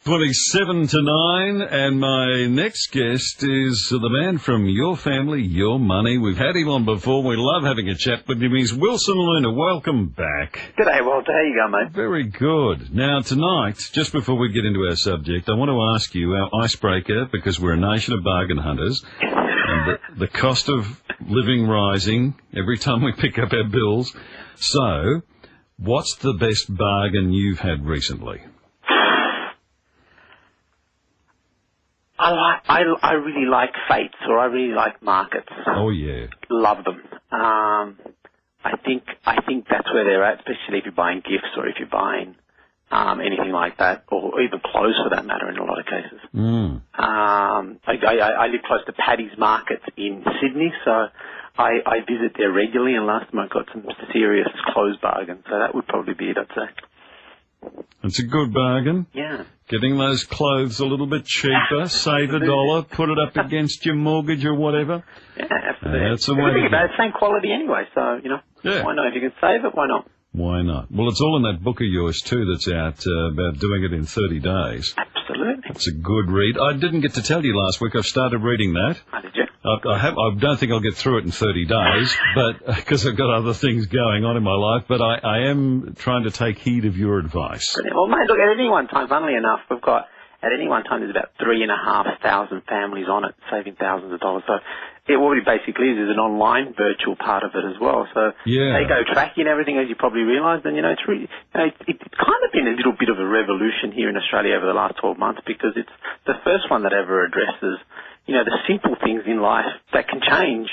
27 to 9, and my next guest is the man from Your Family, Your Money. We've had him on before. We love having a chat with him. He's Wilson Luna. Welcome back. G'day, Walter. How you going, mate? Very good. Now, tonight, just before we get into our subject, I want to ask you our icebreaker, because we're a nation of bargain hunters, and the cost of living rising every time we pick up our bills. So, what's the best bargain you've had recently? I really like fates, or I really like markets. Oh, yeah. Love them. I think that's where they're at, especially if you're buying gifts or if you're buying anything like that, or even clothes for that matter in a lot of cases. I live close to Paddy's Market in Sydney, so I visit there regularly, and last time I got some serious clothes bargains, so that would probably be it, I'd say. It's a good bargain. Yeah. Getting those clothes a little bit cheaper, save $1, put it up against your mortgage or whatever. Yeah, absolutely. That's the way to go. It's same quality anyway, so, why not? If you can save it, why not? Why not? Well, it's all in that book of yours, too, that's out about doing it in 30 days. Absolutely. It's a good read. I didn't get to tell you last week. I've started reading that. Oh, did you? I don't think I'll get through it in 30 days, but because I've got other things going on in my life, but I am trying to take heed of your advice. Brilliant. Well, mate, look, at any one time, funnily enough, at any one time, there's about 3,500 families on it, saving thousands of dollars. So what it basically is an online virtual part of it as well. So they go tracking everything, as you probably realise. And, it's really, it's kind of been a little bit of a revolution here in Australia over the last 12 months, because it's the first one that ever addresses, the simple things in life that can change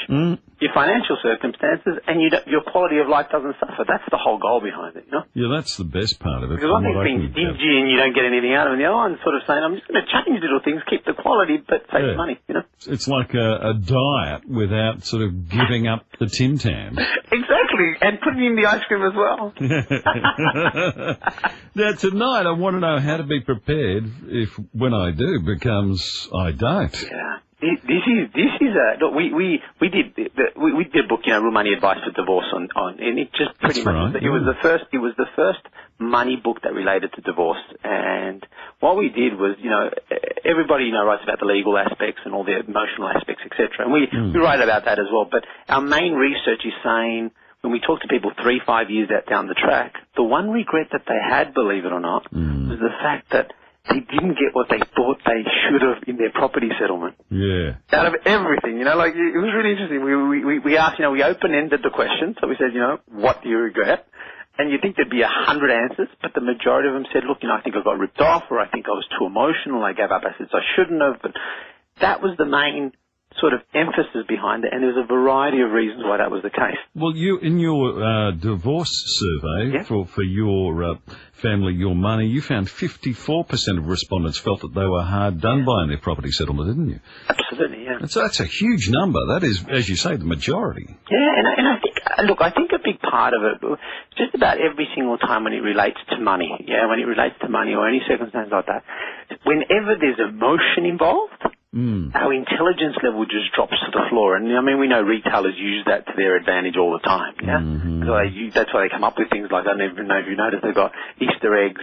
your financial circumstances, and your quality of life doesn't suffer. That's the whole goal behind it, Yeah, that's the best part of it. Because one thing's being stingy and you don't get anything out of it, and the other one's sort of saying, I'm just going to change little things, keep the quality, but save money, It's like a diet without sort of giving up the Tim Tams. Exactly, and putting in the ice cream as well. Now, tonight I want to know how to be prepared if, when I do, becomes I don't. Yeah. This is a look. We did a book, Real Money Advice for Divorce on, and it just pretty much it was the first money book that related to divorce. And what we did was, everybody writes about the legal aspects and all the emotional aspects, etc. And we write about that as well. But our main research is saying, when we talk to people 3-5 years down the track, the one regret that they had, believe it or not, was the fact that they didn't get what they thought they should have in their property settlement. Yeah. Out of everything, it was really interesting. We asked, we open-ended the question. So we said, what do you regret? And you think there'd be 100 answers, but the majority of them said, look, I think I got ripped off, or I think I was too emotional, I gave up assets I shouldn't have. But that was the main sort of emphasis behind it, and there's a variety of reasons why that was the case. Well, you, in your divorce survey for your family, Your Money, you found 54% of respondents felt that they were hard done by in their property settlement, didn't you? Absolutely, yeah. And so that's a huge number. That is, as you say, the majority. Yeah, and I think a big part of it, just about every single time when it relates to money, when it relates to money or any circumstance like that, whenever there's emotion involved, our intelligence level just drops to the floor. And, we know retailers use that to their advantage all the time, So that's why they come up with things like, I don't even know if you noticed, they've got Easter eggs,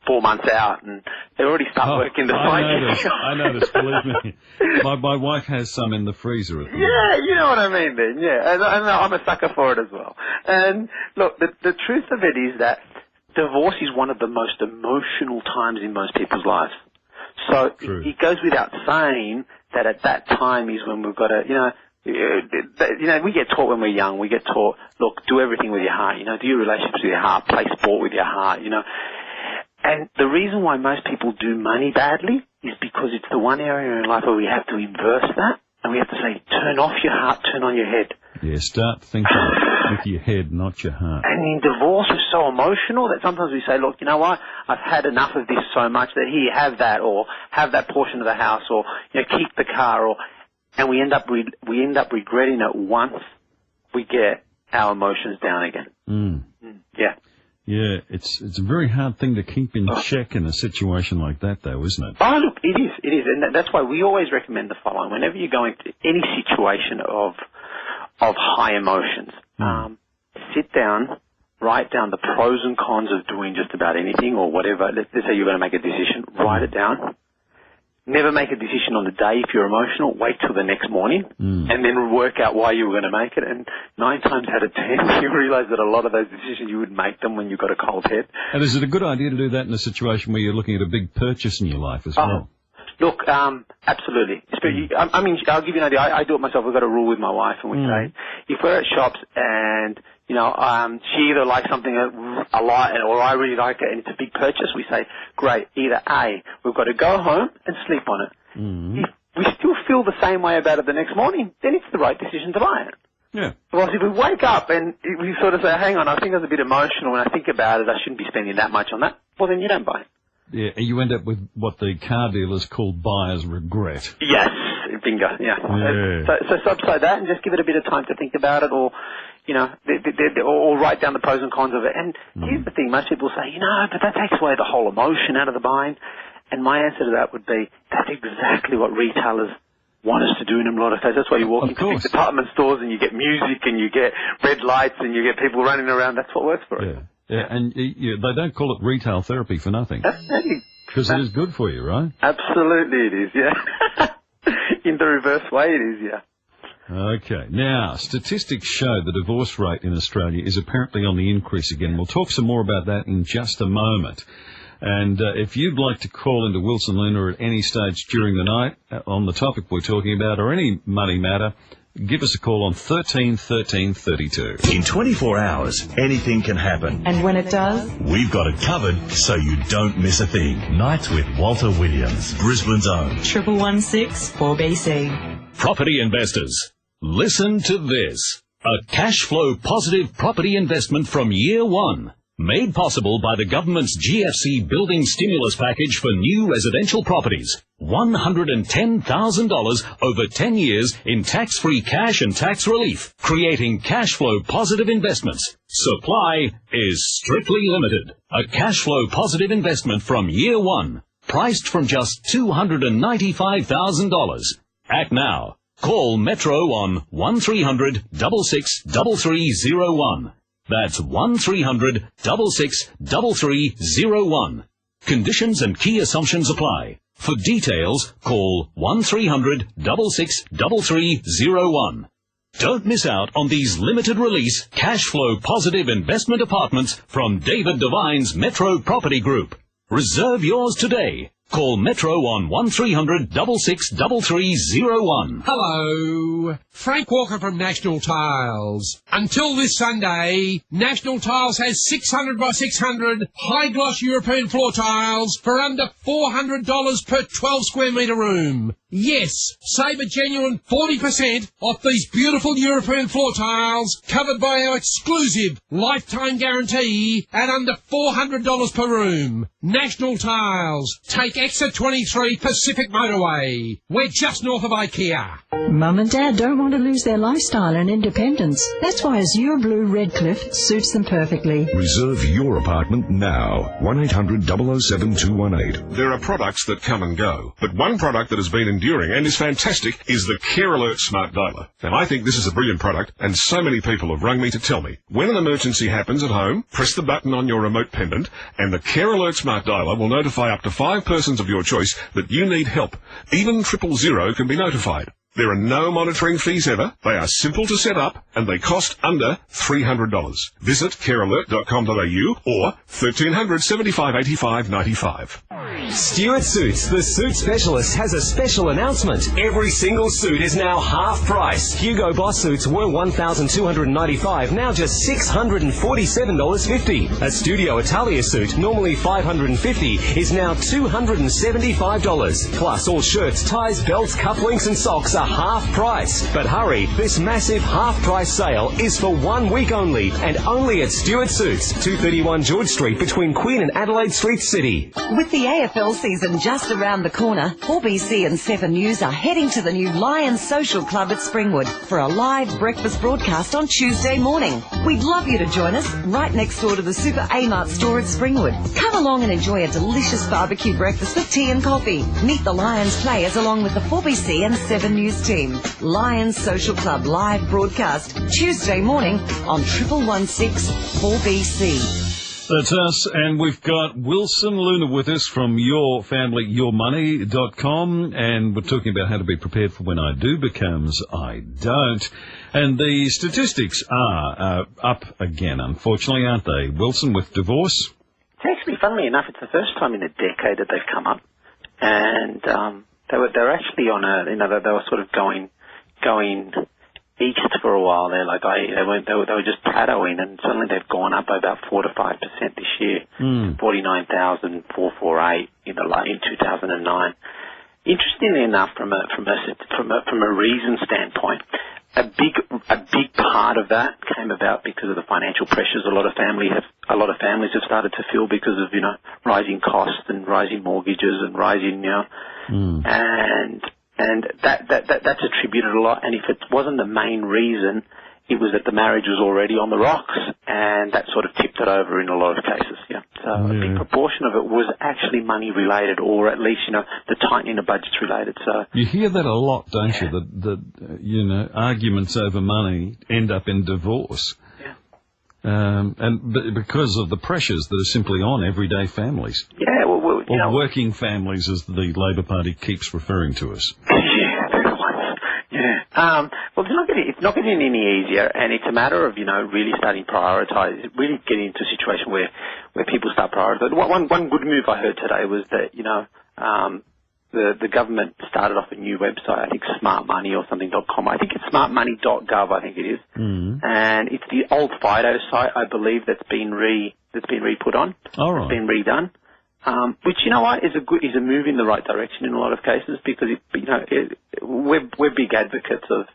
4 months out, and they already start working the cycle. I noticed, believe me. My wife has some in the freezer at the moment. Yeah, you know what I mean then, And I'm a sucker for it as well. And, look, the truth of it is that divorce is one of the most emotional times in most people's lives. So it goes without saying that at that time is when we've got to, we get taught when we're young, we get taught, look, do everything with your heart, do your relationships with your heart, play sport with your heart, And the reason why most people do money badly is because it's the one area in life where we have to inverse that, and we have to say, turn off your heart, turn on your head. Yeah, start thinking with your head, not your heart. And in divorce, we're so emotional that sometimes we say, look, you know what, I've had enough of this so much that here, have that, or have that portion of the house, or keep the car, and we end up regretting it once we get our emotions down again. Yeah. Yeah, it's a very hard thing to keep in check in a situation like that, though, isn't it? Oh, look, it is, and that's why we always recommend the following: whenever you go into any situation of high emotions, sit down, write down the pros and cons of doing just about anything or whatever. Let's say you're going to make a decision, write it down. Never make a decision on the day if you're emotional. Wait till the next morning and then work out why you were going to make it. And 9 times out of 10, you realize that a lot of those decisions, you would make them when you've got a cold head. And is it a good idea to do that in a situation where you're looking at a big purchase in your life as well? Look, absolutely. I mean, I'll give you an idea. I do it myself. We've got a rule with my wife, and we say, if we're at shops and, you know, she either likes something a lot or I really like it and it's a big purchase, we say, great, either A, we've got to go home and sleep on it. If we still feel the same way about it the next morning, then it's the right decision to buy it. Yeah. Well, if we wake up and we sort of say, hang on, I think I was a bit emotional when I think about it, I shouldn't be spending that much on that, well, then you don't buy it. Yeah, you end up with what the car dealers call buyer's regret. Yes, bingo, yeah. So subside that and just give it a bit of time to think about it, or, you know, or write down the pros and cons of it. And here's the thing, most people say, you know, but that takes away the whole emotion out of the buying. And my answer to that would be, that's exactly what retailers want us to do in a lot of cases. That's why you walk into big department stores and you get music and you get red lights and you get people running around. That's what works for it. Yeah, and they don't call it retail therapy for nothing. Because it is good for you, right? Absolutely it is, yeah. In the reverse way it is, yeah. Okay. Now, statistics show the divorce rate in Australia is apparently on the increase again. We'll talk some more about that in just a moment. And if you'd like to call into Wilson Luna at any stage during the night on the topic we're talking about or any money matter, give us a call on 13 13 32. In 24 hours, anything can happen. And when it does, we've got it covered so you don't miss a thing. Nights with Walter Williams, Brisbane's own. 1116 4BC. Property investors, listen to this. A cash flow positive property investment from year one. Made possible by the government's GFC building stimulus package for new residential properties. $110,000 over 10 years in tax-free cash and tax relief, creating cash flow positive investments. Supply is strictly limited. A cash flow positive investment from year one, priced from just $295,000. Act now. Call Metro on 1300 663301. That's 1300 663301. Conditions and key assumptions apply. For details, call 1300 663301. Don't miss out on these limited release cash flow positive investment apartments from David Devine's Metro Property Group. Reserve yours today. Call Metro on 1300 663301. Hello, Frank Walker from National Tiles. Until this Sunday, National Tiles has 600 by 600 high-gloss European floor tiles for under $400 per 12 square metre room. Yes, save a genuine 40% off these beautiful European floor tiles covered by our exclusive lifetime guarantee at under $400 per room. National Tiles. Take exit 23 Pacific Motorway. We're just north of IKEA. Mum and Dad don't want to lose their lifestyle and independence. That's why Azure Blue Redcliffe suits them perfectly. Reserve your apartment now. 1-800-007-218. There are products that come and go, but one product that has been enduring and is fantastic is the Care Alert Smart Dialer. And I think this is a brilliant product, and so many people have rung me to tell me. When an emergency happens at home, press the button on your remote pendant, and the Care Alert Smart Dialer will notify up to 5 persons of your choice that you need help. Even 000 can be notified. There are no monitoring fees ever. They are simple to set up, and they cost under $300. Visit carealert.com.au or 1300 75 85 95. Stuart Suits, the suit specialist, has a special announcement. Every single suit is now half price. Hugo Boss suits were $1,295, now just $647.50. A Studio Italia suit, normally $550, is now $275. Plus, all shirts, ties, belts, cufflinks and socks are half price. But hurry, this massive half price sale is for 1 week only, and only at Stuart Suits, 231 George Street between Queen and Adelaide Street City. With the AFL season just around the corner, 4BC and 7 News are heading to the new Lions Social Club at Springwood for a live breakfast broadcast on Tuesday morning. We'd love you to join us right next door to the Super Amart store at Springwood. Come along and enjoy a delicious barbecue breakfast with tea and coffee. Meet the Lions players along with the 4BC and 7 News team. Lions Social Club live broadcast Tuesday morning on 1116 4BC. That's us, and we've got Wilson Luna with us from yourfamilyyourmoney.com, and we're talking about how to be prepared for when I do becomes I don't. And the statistics are up again, unfortunately, aren't they, Wilson, with divorce? It's actually, funnily enough, it's the first time in a decade that they've come up, and they were actually on a, they were sort of going east for a while there, they were just plateauing, and suddenly they've gone up by about 4 to 5% this year. 49,448 in 2009. Interestingly enough, from a reason standpoint, a big part of that came about because of the financial pressures a lot of families have started to feel because of rising costs and rising mortgages and rising and that's attributed a lot. And if it wasn't the main reason, it was that the marriage was already on the rocks, and that sort of tipped it over in a lot of cases. Yeah. So a big proportion of it was actually money related, or at least the tightening of budgets related. So you hear that a lot, don't you? That arguments over money end up in divorce. Because of the pressures that are simply on everyday families. Yeah, or working families, as the Labor Party keeps referring to us. Well, it's not getting any easier, and it's a matter of really starting to prioritise, really getting into a situation where people start prioritising. One good move I heard today was that the government started off a new website, I think Smart Money or something.com. I think it's smartmoney.gov, I think it is. And it's the old Fido site, I believe, that's been re-put on. All right. It's been redone. Which, is a move in the right direction in a lot of cases, because we're big advocates of,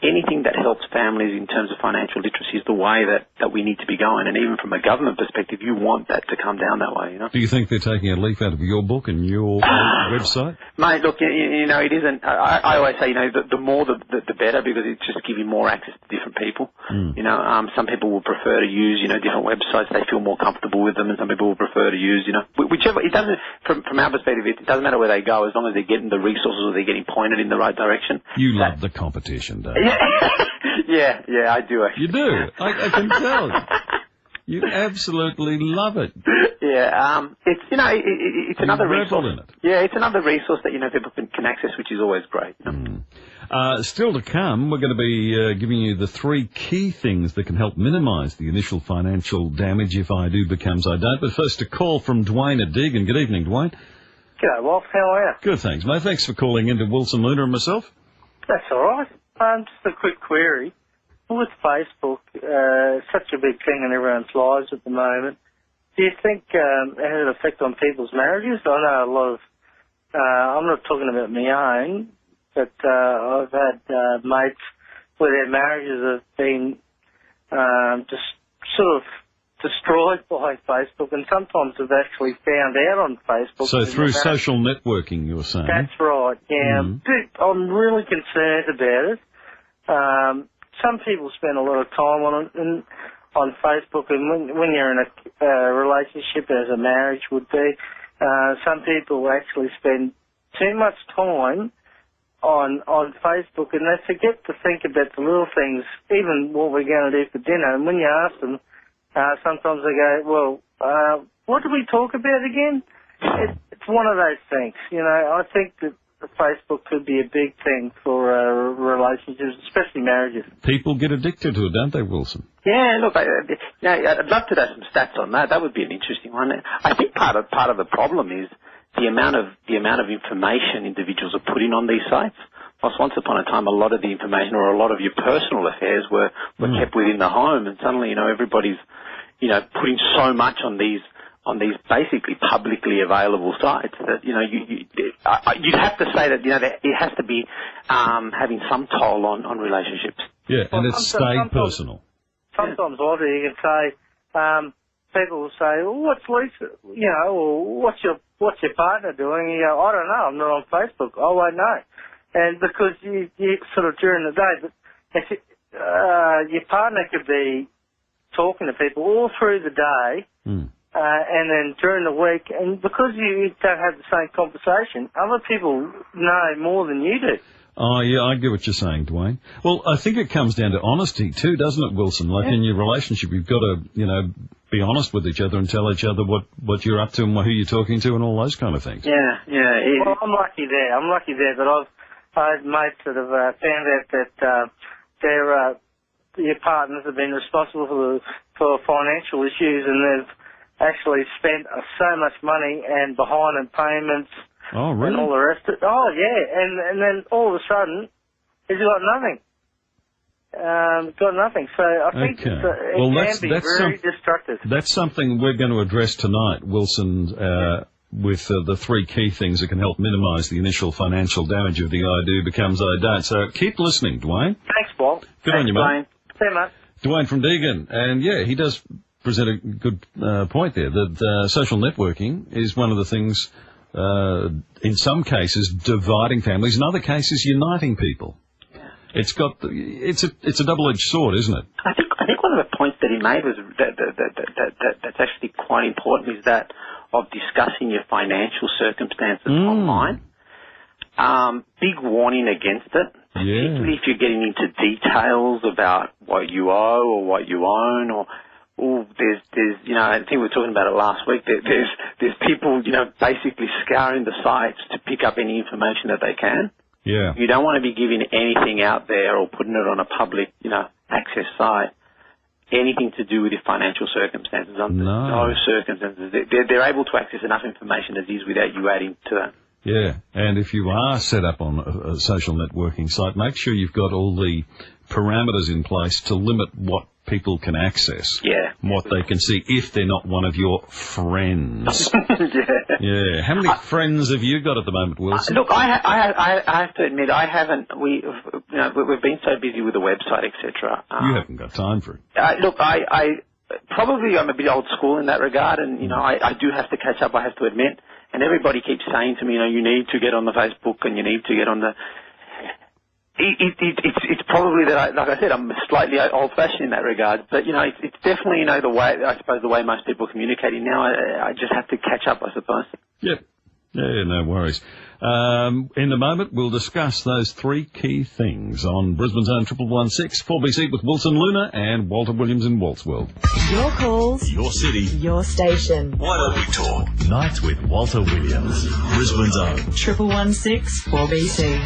anything that helps families in terms of financial literacy is the way that we need to be going. And even from a government perspective, you want that to come down that way, Do you think they're taking a leaf out of your book and your website? Mate, look, it isn't. I always say, the more the better, because it just gives you more access to different people. Some people will prefer to use, different websites. They feel more comfortable with them, and some people will prefer to use, whichever. It doesn't, from our perspective, it doesn't matter where they go, as long as they're getting the resources or they're getting pointed in the right direction. You love the competition, don't you? Yeah, I do actually. You do. I can tell. You absolutely love it. Yeah, it's it's another resource. In it. Yeah, it's another resource that people can access, which is always great. Still to come, we're going to be giving you the 3 key things that can help minimise the initial financial damage if I do becomes I don't. But first, a call from Dwayne at Deagon. Good evening, Dwayne. G'day, Wolf. How are you? Good, thanks, mate. Thanks for calling in to Wilson Luna and myself. That's all right. Just a quick query. With Facebook, such a big thing in everyone's lives at the moment, do you think it has an effect on people's marriages? I know a lot of, I'm not talking about my own, but I've had mates where their marriages have been just sort of destroyed by Facebook, and sometimes have actually found out on Facebook. So through social networking, you're saying? That's right, yeah. I'm really concerned about it. Some people spend a lot of time on it, on Facebook, and when you're in a relationship, as a marriage would be, some people actually spend too much time on Facebook, and they forget to think about the little things, even what we're going to do for dinner. And when you ask them, sometimes they go, well, what did we talk about again? It's one of those things. I think that Facebook could be a big thing for relationships, especially marriages. People get addicted to it, don't they, Wilson? Yeah, look, I'd love to have some stats on that. That would be an interesting one. I think part of the problem is the amount of information individuals are putting on these sites. Once upon a time, a lot of the information or a lot of your personal affairs were kept within the home, and suddenly, everybody's, putting so much on these basically publicly available sites that, you'd have to say that, that it has to be having some toll on relationships. Yeah, and it's stayed personal. Sometimes, Walter, you can say, people will say, well, what's Lisa, or what's your partner doing? You go, I don't know, I'm not on Facebook. I won't know. And because you sort of during the day, but your partner could be talking to people all through the day, and then during the week, and because you don't have the same conversation, other people know more than you do. Oh, yeah, I get what you're saying, Dwayne. Well, I think it comes down to honesty too, doesn't it, Wilson? Like in your relationship, you've got to, be honest with each other and tell each other what you're up to and who you're talking to and all those kind of things. Yeah. Well, I'm lucky there that I've had mates that have found out that their partners have been responsible for financial issues, and they've actually spent so much money and behind in payments. Oh, really? And all the rest of it. Oh, yeah. And then all of a sudden, he's got nothing. So I think it can be very destructive. That's something we're going to address tonight, Wilson, with the 3 key things that can help minimise the initial financial damage of the I do becomes I don't. So keep listening, Dwayne. Thanks, Bob. Good on you, mate. See you, mate. Dwayne from Deegan. And, yeah, he does present a good point there, that social networking is one of the things... in some cases, dividing families. In other cases, uniting people. Yeah. It's a double-edged sword, isn't it? I think one of the points that he made was that's actually quite important is that of discussing your financial circumstances online. Big warning against it, particularly if you're getting into details about what you owe or what you own or. Oh, there's, I think we were talking about it last week. There's people, basically scouring the sites to pick up any information that they can. Yeah. You don't want to be giving anything out there or putting it on a public, access site. Anything to do with your financial circumstances. Under no circumstances. They're able to access enough information as is without you adding to that. Yeah, and if you are set up on a social networking site, make sure you've got all the parameters in place to limit what people can access. Yeah. What they can see if they're not one of your friends. Yeah. How many friends have you got at the moment, Wilson? Look, I have to admit, I haven't. We've been so busy with the website, etc. You haven't got time for it. Look, probably I'm a bit old school in that regard, and I do have to catch up. I have to admit. And everybody keeps saying to me, you need to get on the Facebook and you need to get on the... It's probably that, like I said, I'm slightly old-fashioned in that regard. But, it's definitely, the way, I suppose, the way most people are communicating now. I just have to catch up, I suppose. Yep. Yeah, no worries. In a moment, we'll discuss those 3 key things on Brisbane's own 1116 4BC with Wilson Luna and Walter Williams in Walt's World. Your calls. Your city. Your station. Why don't we talk? Night with Walter Williams. Brisbane's own 1116 4BC.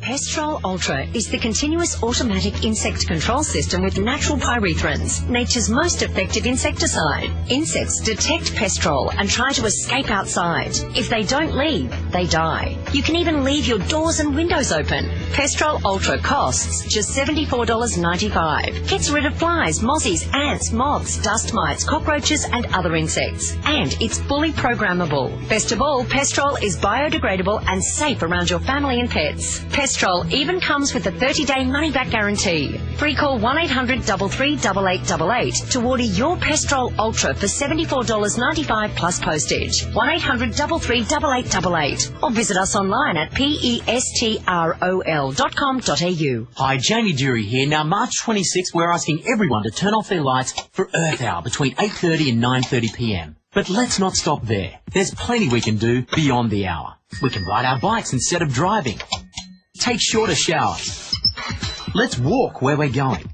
Pestrol Ultra is the continuous automatic insect control system with natural pyrethrins, nature's most effective insecticide. Insects detect Pestrol and try to escape outside. If they don't leave, they die. You can even leave your doors and windows open. Pestrol Ultra costs just $74.95. Gets rid of flies, mozzies, ants, moths, dust mites, cockroaches and other insects. And it's fully programmable. Best of all, Pestrol is biodegradable and safe around your family and pets. Pestrol even comes with a 30-day money-back guarantee. Free call 1-800-338888 to order your Pestrol Ultra for $74.95 plus postage. 1-800-338888 or visit us online at pestrol.com.au. Hi, Jamie Dury here. Now, March 26th, we're asking everyone to turn off their lights for Earth Hour between 8:30 and 9:30 p.m. But let's not stop there. There's plenty we can do beyond the hour. We can ride our bikes instead of driving. Take shorter showers. Let's walk where we're going.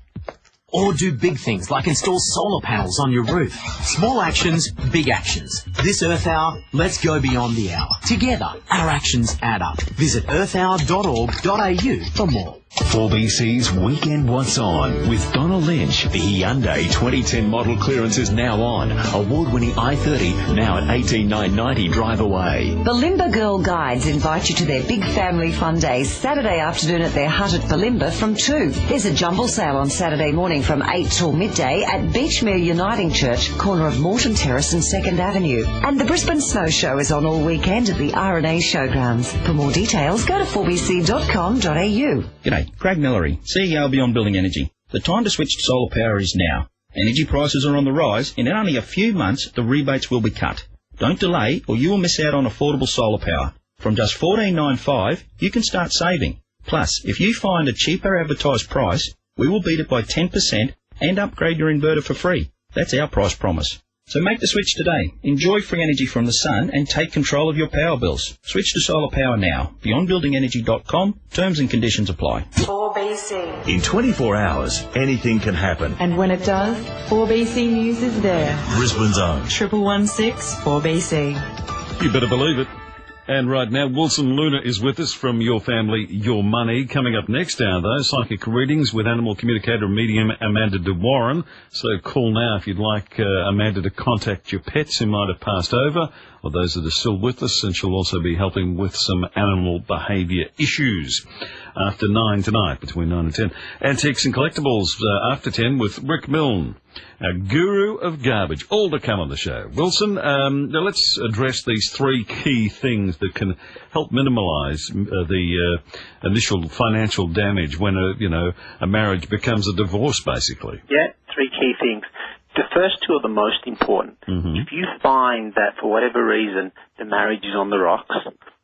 Or do big things like install solar panels on your roof. Small actions, big actions. This Earth Hour, let's go beyond the hour. Together, our actions add up. Visit earthhour.org.au for more. 4BC's Weekend What's On with Donna Lynch. The Hyundai 2010 model clearance is now on. Award-winning i30 now at $18,990 drive away. Balimba Girl Guides invite you to their big family fun days Saturday afternoon at their hut at Balimba from 2. There's a jumble sale on Saturday morning from 8 till midday at Beachmere Uniting Church, corner of Morton Terrace and 2nd Avenue. And the Brisbane Snow Show is on all weekend at the R&A Showgrounds. For more details, go to 4bc.com.au. G'day, Craig Millery, CEO of Beyond Building Energy. The time to switch to solar power is now. Energy prices are on the rise, and in only a few months, the rebates will be cut. Don't delay, or you will miss out on affordable solar power. From just $14.95, you can start saving. Plus, if you find a cheaper advertised price, we will beat it by 10% and upgrade your inverter for free. That's our price promise. So make the switch today. Enjoy free energy from the sun and take control of your power bills. Switch to solar power now. BeyondBuildingEnergy.com. Terms and conditions apply. 4BC. In 24 hours, anything can happen. And when it does, 4BC News is there. Brisbane's own. 1116 4BC. You better believe it. And right now, Wilson Luna is with us from Your Family, Your Money. Coming up next hour, though, psychic readings with animal communicator and medium Amanda de Warren. So call now if you'd like Amanda to contact your pets who might have passed over, or those that are still with us, and she'll also be helping with some animal behaviour issues. After 9 tonight, between 9 and 10. Antiques and Collectibles after 10 with Rick Milne, our guru of garbage. All to come on the show. Wilson, now let's address these three key things that can help minimise the initial financial damage when a marriage becomes a divorce, basically. Yeah, three key things. The first two are the most important. Mm-hmm. If you find that for whatever reason the marriage is on the rocks,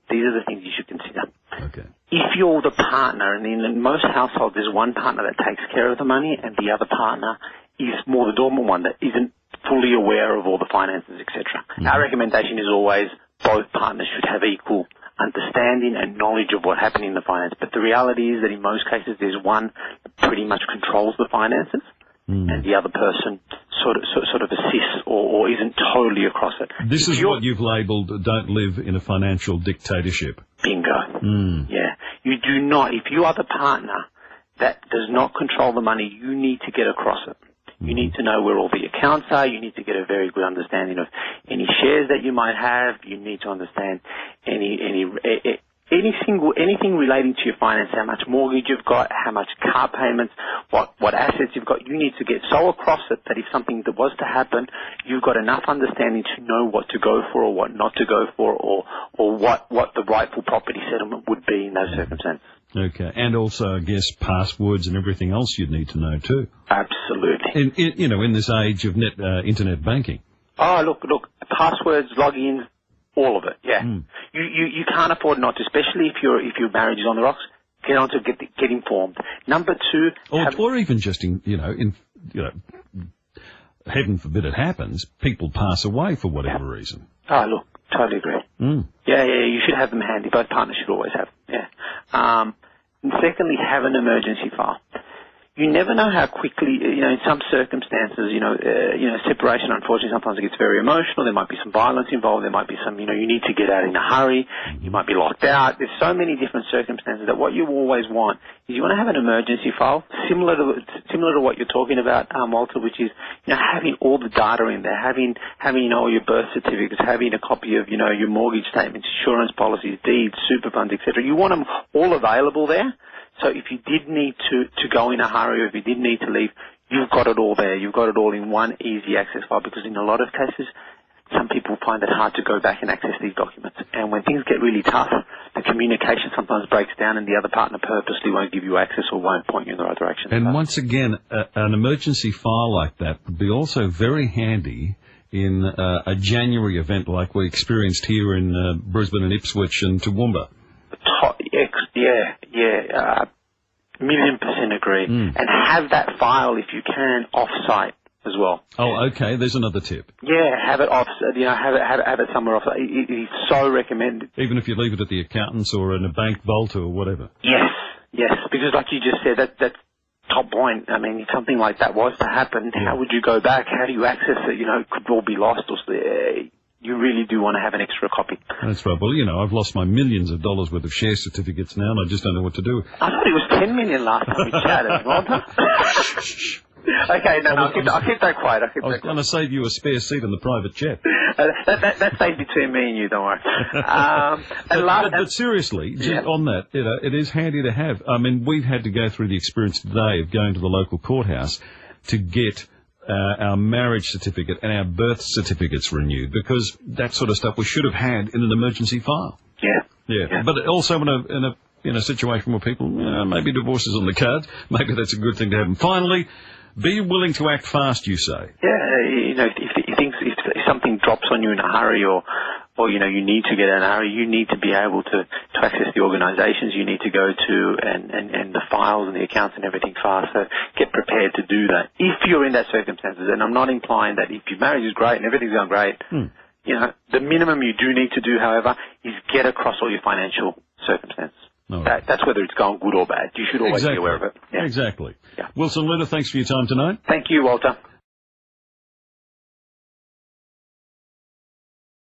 these are the things you should consider. Okay. If you're the partner, and in most households there's one partner that takes care of the money and the other partner is more the dormant one that isn't fully aware of all the finances, etc. Mm-hmm. Our recommendation is always both partners should have equal understanding and knowledge of what happened in the finance. But the reality is that in most cases there's one that pretty much controls the finances and the other person sort of assists or isn't totally across it. This is what you've labelled don't live in a financial dictatorship. Bingo. Mm. Yeah. You do not, if you are the partner that does not control the money, you need to get across it. You need to know where all the accounts are. You need to get a very good understanding of any shares that you might have. You need to understand anything relating to your finance, how much mortgage you've got, how much car payments, what assets you've got. You need to get so across it that if something that was to happen, you've got enough understanding to know what to go for or what not to go for, or what the rightful property settlement would be in those circumstances. Okay, and also, I guess, passwords and everything else you'd need to know too. Absolutely. In this age of internet banking. Oh, look, passwords, logins, all of it. Yeah. You can't afford not to, especially if your marriage is on the rocks. Get on to get informed. Number two, or even just heaven forbid it happens, people pass away for whatever reason. Oh, look, totally agree. Yeah, you should have them handy. Both partners should always have them. Yeah. And secondly, have an emergency file. You never know how quickly, in some circumstances, separation, unfortunately, sometimes it gets very emotional. There might be some violence involved. There might be some, you need to get out in a hurry. You might be locked out. There's so many different circumstances that what you always want is you want to have an emergency file, similar to what you're talking about, Walter, which is, having all the data in there, having all your birth certificates, having a copy of, your mortgage statements, insurance policies, deeds, super funds, etc. You want them all available there. So if you did need to go in a hurry or if you did need to leave, you've got it all there. You've got it all in one easy access file, because in a lot of cases, some people find it hard to go back and access these documents. And when things get really tough, the communication sometimes breaks down and the other partner purposely won't give you access or won't point you in the right direction. And once again, an emergency file like that would be also very handy in a January event like we experienced here in Brisbane and Ipswich and Toowoomba. Yeah, 1,000,000% agree. And have that file, if you can, off-site as well. Oh, okay. There's another tip. Yeah, have it off. Have it somewhere off. It is so recommended. Even if you leave it at the accountant's or in a bank vault or whatever. Yes, because like you just said, that's top point. I mean, if something like that was to happen, how would you go back? How do you access it? It could all be lost or. You really do want to have an extra copy. That's right. Well, I've lost my millions of dollars worth of share certificates now, and I just don't know what to do. I thought it was 10 million last time we chatted, Walter. Okay, I'll keep that quiet. I was going to save you a spare seat in the private jet. That stays between me and you, don't worry. But seriously, on that, it is handy to have. I mean, we've had to go through the experience today of going to the local courthouse to get our marriage certificate and our birth certificates renewed, because that sort of stuff we should have had in an emergency file. Yeah. But also in a situation where people, maybe divorce is on the cards, maybe that's a good thing to have. And finally, be willing to act fast, you say. Yeah, if something drops on you in a hurry or or, you need to get an RE, you need to be able to access the organisations you need to go to and the files and the accounts and everything fast. So get prepared to do that if you're in that circumstances. And I'm not implying that if your marriage is great and everything's going great, the minimum you do need to do, however, is get across all your financial circumstances. Right. That's whether it's going good or bad. You should always be aware of it. Yeah. Exactly. Yeah. Wilson Luna, thanks for your time tonight. Thank you, Walter.